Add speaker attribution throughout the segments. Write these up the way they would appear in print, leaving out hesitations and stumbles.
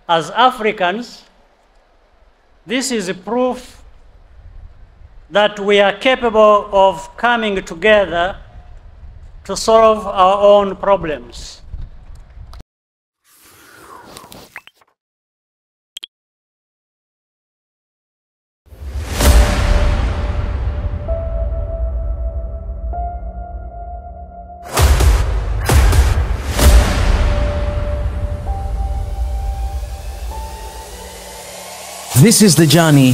Speaker 1: As Africans, this is proof that we are capable of coming together to solve our own problems.
Speaker 2: This is the journey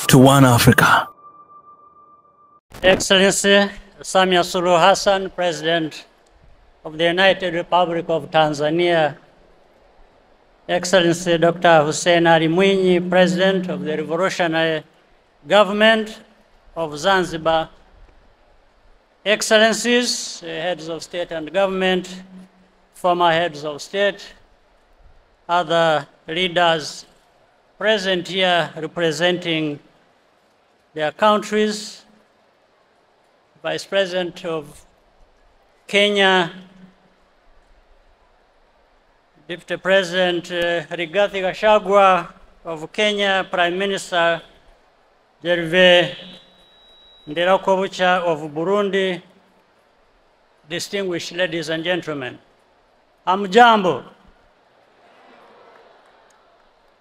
Speaker 2: to One Africa.
Speaker 1: Excellency Samia Suluhu Hassan, President of the United Republic of Tanzania. Excellency Dr. Hussein Ali Mwinyi, President of the Revolutionary Government of Zanzibar. Excellencies, heads of state and government, former heads of state, other leaders present here representing their countries, Vice President of Kenya, Deputy President Rigathi Gachagua of Kenya, Prime Minister Gervais Ndirakobucha of Burundi, distinguished ladies and gentlemen, Hamjambo.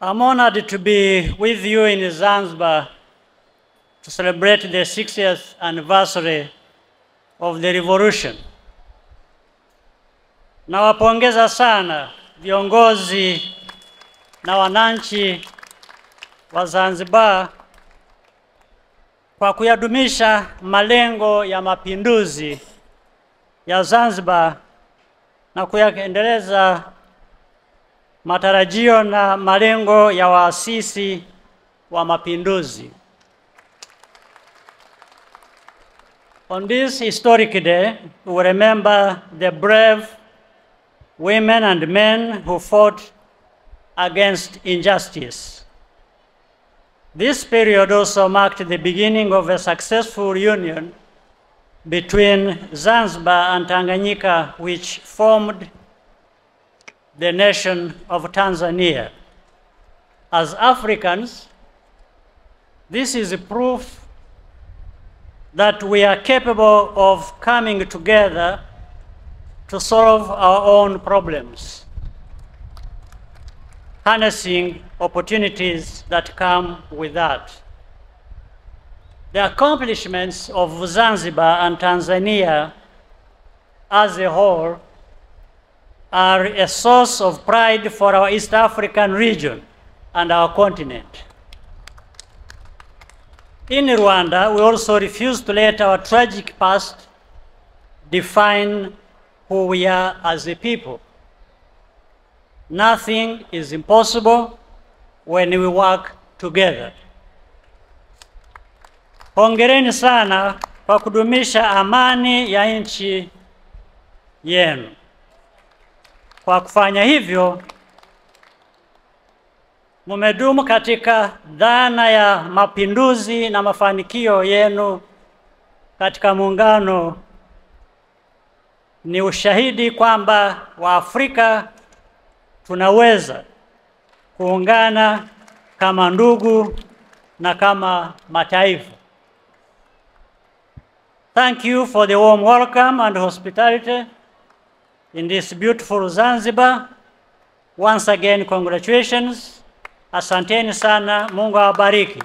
Speaker 1: I'm honored to be with you in Zanzibar to celebrate the 60th anniversary of the revolution. Nawapongeza sana viongozi na wananchi wa Zanzibar kwa kuyadumisha malengo ya mapinduzi ya Zanzibar na kuyaendeleza matarajio na malengo ya waasisi wa mapinduzi. On this historic day, we will remember the brave women and men who fought against injustice. This period also marked the beginning of a successful union between Zanzibar and Tanganyika, which formed the nation of Tanzania. As Africans, this is a proof that we are capable of coming together to solve our own problems, harnessing opportunities that come with that. The accomplishments of Zanzibar and Tanzania as a whole are a source of pride for our East African region and our continent. In Rwanda, we also refuse to let our tragic past define who we are as a people. Nothing is impossible when we work together. Hongereni sana kwa kudumisha amani ya nchi yenu. Kwa kufanya hivyo, mumedumu katika dhana ya mapinduzi na mafanikio yenu katika muungano. Ni ushahidi kwamba Waafrika tunaweza kuungana kama ndugu na kama mataifa. Thank you for the warm welcome and hospitality in this beautiful Zanzibar. Once again, congratulations. Asanteni sana, Mungu awabariki.